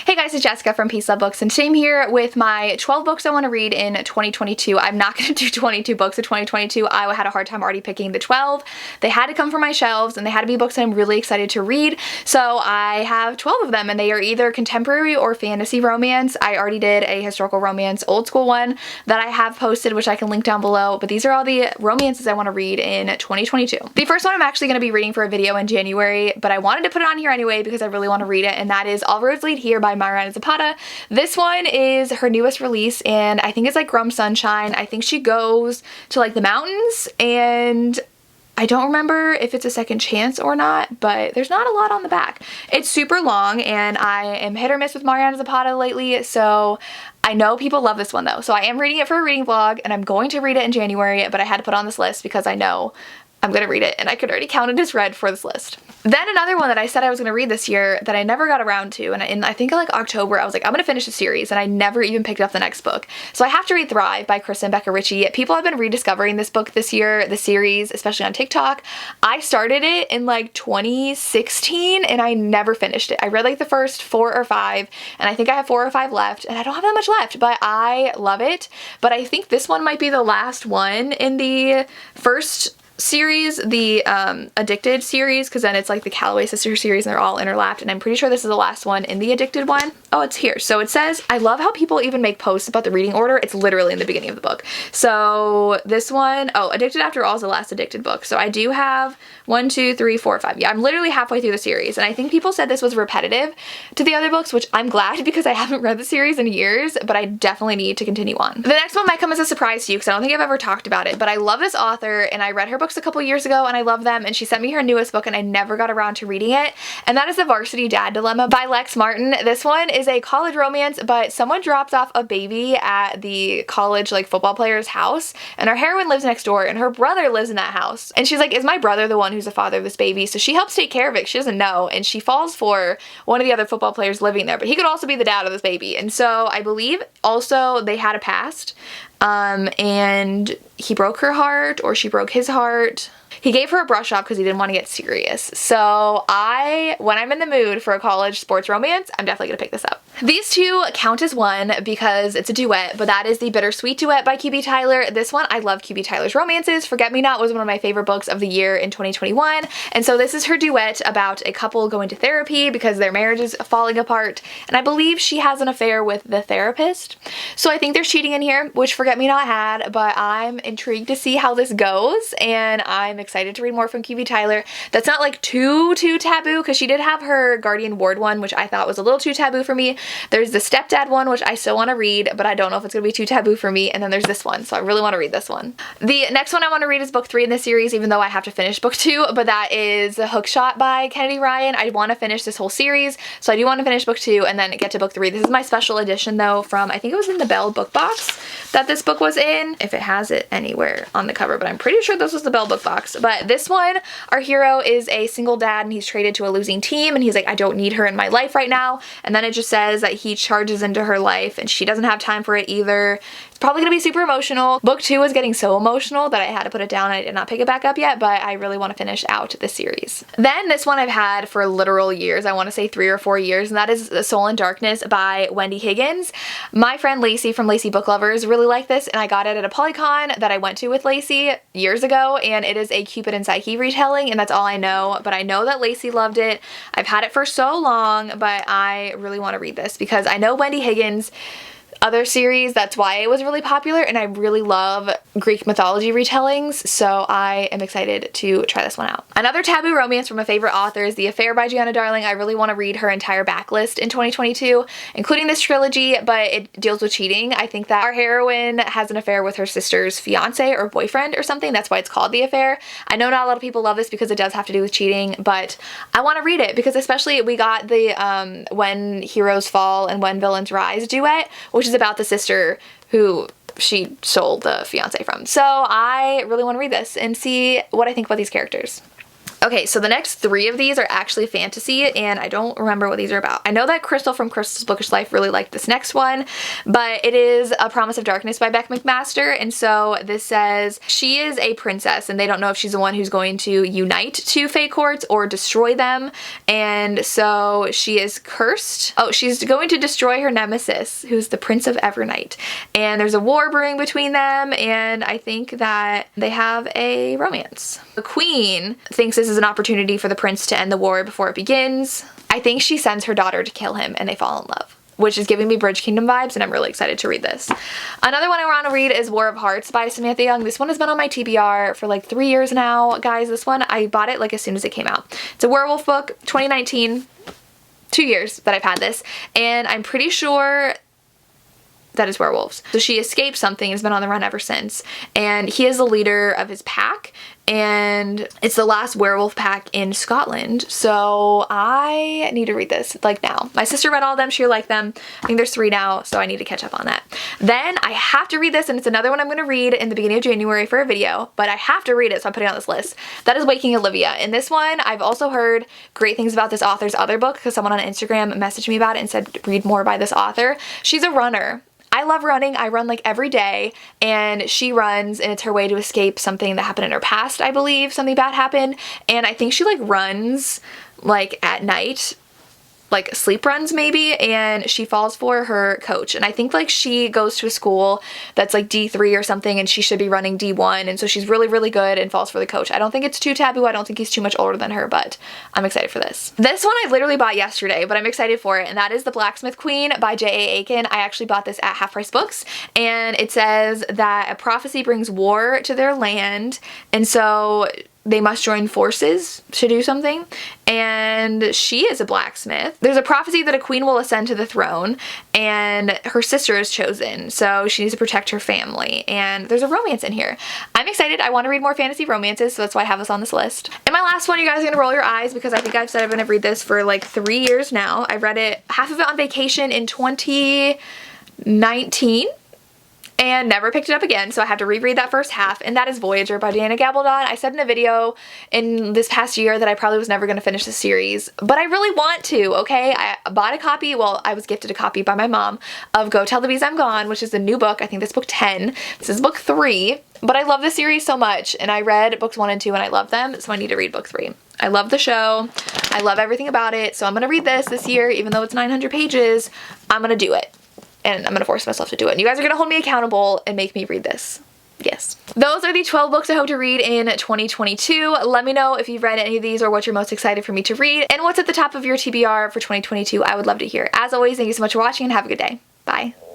Hey guys, it's Jessica from Peace Love Books, and today I'm here with my 12 books I want to read in 2022. I'm not going to do 22 books in 2022. I had a hard time already picking the 12. They had to come from my shelves, and they had to be books that I'm really excited to read. So I have 12 of them, and they are either contemporary or fantasy romance. I already did a historical romance old school one that I have posted, which I can link down below, but these are all the romances I want to read in 2022. The first one I'm actually going to be reading for a video in January, but I wanted to put it on here anyway because I really want to read it, and that is All Roads Lead Here by Mariana Zapata. This one is her newest release, and I think it's like Grum Sunshine. I think she goes to like the mountains, and I don't remember if it's a second chance or not, but there's not a lot on the back. It's super long, and I am hit or miss with Mariana Zapata lately, so I know people love this one though. So I am reading it for a reading vlog, and I'm going to read it in January, but I had to put it on this list because I know I'm gonna read it, and I could already count it as read for this list. Then another one that I said I was gonna read this year that I never got around to, and in I think like October I was like, I'm gonna finish the series, and I never even picked up the next book. So I have to read Thrive by Kristen Becca Ritchie. People have been rediscovering this book this year, the series, especially on TikTok. I started it in like 2016 and I never finished it. I read like the first 4 or 5, and I think I have 4 or 5 left, and I don't have that much left, but I love it. But I think this one might be the last one in the first series, the Addicted series, because then it's like the Calloway Sisters series and they're all interlapped, and I'm pretty sure this is the last one in the Addicted one. Oh, it's here. So it says, I love how people even make posts about the reading order. It's literally in the beginning of the book. So this one, oh, Addicted After All is the last Addicted book. So I do have 1, 2, 3, 4, 5. Yeah, I'm literally halfway through the series, and I think people said this was repetitive to the other books, which I'm glad because I haven't read the series in years, but I definitely need to continue on. The next one might come as a surprise to you because I don't think I've ever talked about it, but I love this author, and I read her books a couple years ago and I love them, and she sent me her newest book and I never got around to reading it, and that is The Varsity Dad Dilemma by Lex Martin. This one is a college romance, but someone drops off a baby at the college like football player's house, and our heroine lives next door, and her brother lives in that house, and she's like, is my brother the one who's the father of this baby? So she helps take care of it. She doesn't know, and she falls for one of the other football players living there, but he could also be the dad of this baby. And so I believe also they had a past, and he broke her heart, or she broke his heart. He gave her a brush off because he didn't want to get serious. So when I'm in the mood for a college sports romance, I'm definitely gonna pick this up. These two count as one because it's a duet, but that is the Bittersweet Duet by QB Tyler. This one, I love QB Tyler's romances. Forget Me Not was one of my favorite books of the year in 2021. And so this is her duet about a couple going to therapy because their marriage is falling apart. And I believe she has an affair with the therapist. So I think there's cheating in here, which Forget Me Not had, but I'm intrigued to see how this goes, and I'm excited to read more from QB Tyler. That's not like too taboo, because she did have her Guardian Ward one, which I thought was a little too taboo for me. There's the Stepdad one, which I still want to read, but I don't know if it's going to be too taboo for me. And then there's this one, so I really want to read this one. The next one I want to read is book 3 in this series, even though I have to finish book 2, but that is Hookshot by Kennedy Ryan. I want to finish this whole series, so I do want to finish book 2 and then get to book 3. This is my special edition though from, I think it was in the Bell book box that this book was in, if it has it anywhere on the cover, but I'm pretty sure this was the Bell book box. But this one, our hero is a single dad, and he's traded to a losing team, and he's like, I don't need her in my life right now. And then it just says that he charges into her life, and she doesn't have time for it either. It's probably gonna be super emotional. Book 2 is getting so emotional that I had to put it down. I did not pick it back up yet, but I really want to finish out this series. Then this one I've had for literal years. I want to say 3 or 4 years, and that is Soul in Darkness by Wendy Higgins. My friend Lacey from Lacey Book Lovers really liked this, and I got it at a Polycon that I went to with Lacey years ago, and it is a Cupid and Psyche retelling, and that's all I know, but I know that Lacey loved it. I've had it for so long, but I really want to read this because I know Wendy Higgins' other series, that's why it was really popular, and I really love Greek mythology retellings, so I am excited to try this one out. Another taboo romance from a favorite author is The Affair by Gianna Darling. I really want to read her entire backlist in 2022, including this trilogy, but it deals with cheating. I think that our heroine has an affair with her sister's fiance or boyfriend or something. That's why it's called The Affair. I know not a lot of people love this because it does have to do with cheating, but I want to read it because especially we got the When Heroes Fall and When Villains Rise duet, which is about the sister who she stole the fiance from. So I really want to read this and see what I think about these characters. Okay, so the next 3 of these are actually fantasy, and I don't remember what these are about. I know that Crystal from Crystal's Bookish Life really liked this next one, but it is A Promise of Darkness by Beck McMaster, and so this says she is a princess, and they don't know if she's the one who's going to unite 2 Fae courts or destroy them, and so she is cursed. Oh, she's going to destroy her nemesis, who's the Prince of Evernight, and there's a war brewing between them, and I think that they have a romance. The Queen thinks this is an opportunity for the prince to end the war before it begins. I think she sends her daughter to kill him and they fall in love, which is giving me Bridge Kingdom vibes, and I'm really excited to read this. Another one I want to read is War of Hearts by Samantha Young. This one has been on my TBR for like 3 years now, guys. This one, I bought it like as soon as it came out. It's a werewolf book, 2019, 2 years that I've had this, and I'm pretty sure that is werewolves. So she escaped something and has been on the run ever since, and he is the leader of his pack, and it's the last werewolf pack in Scotland, so I need to read this like now. My sister read all of them, she liked them. I think there's 3 now, so I need to catch up on that. Then I have to read this, and it's another one I'm going to read in the beginning of January for a video, but I have to read it, so I'm putting it on this list. That is Waking Olivia. In this one, I've also heard great things about this author's other book because someone on Instagram messaged me about it and said read more by this author. She's a runner. I love running. I run like every day, and she runs, and it's her way to escape something that happened in her past, I believe. Something bad happened, and I think she like runs like at night, like sleep runs maybe, and she falls for her coach, and I think like she goes to a school that's like D3 or something, and she should be running D1, and so she's really good and falls for the coach. I don't think it's too taboo. I don't think he's too much older than her, but I'm excited for this. This one I literally bought yesterday, but I'm excited for it, and that is The Blacksmith Queen by J.A. Aiken. I actually bought this at Half Price Books, and it says that a prophecy brings war to their land, and so they must join forces to do something, and she is a blacksmith. There's a prophecy that a queen will ascend to the throne, and her sister is chosen, so she needs to protect her family, and there's a romance in here. I'm excited. I want to read more fantasy romances, so that's why I have this on this list. And my last one, you guys are gonna roll your eyes because I think I've said I'm gonna read this for like 3 years now. I read it, half of it on vacation in 2019. And never picked it up again, so I had to reread that first half, and that is Voyager by Diana Gabaldon. I said in a video in this past year that I probably was never going to finish the series, but I really want to, okay? I bought a copy, well, I was gifted a copy by my mom of Go Tell the Bees I'm Gone, which is the new book. I think that's book 10. This is book 3, but I love the series so much, and I read books 1 and 2 and I love them, so I need to read book 3. I love the show. I love everything about it, so I'm going to read this year, even though it's 900 pages. I'm going to do it. And I'm gonna force myself to do it. And you guys are gonna hold me accountable and make me read this. Yes. Those are the 12 books I hope to read in 2022. Let me know if you've read any of these or what you're most excited for me to read and what's at the top of your TBR for 2022. I would love to hear. As always, thank you so much for watching and have a good day. Bye.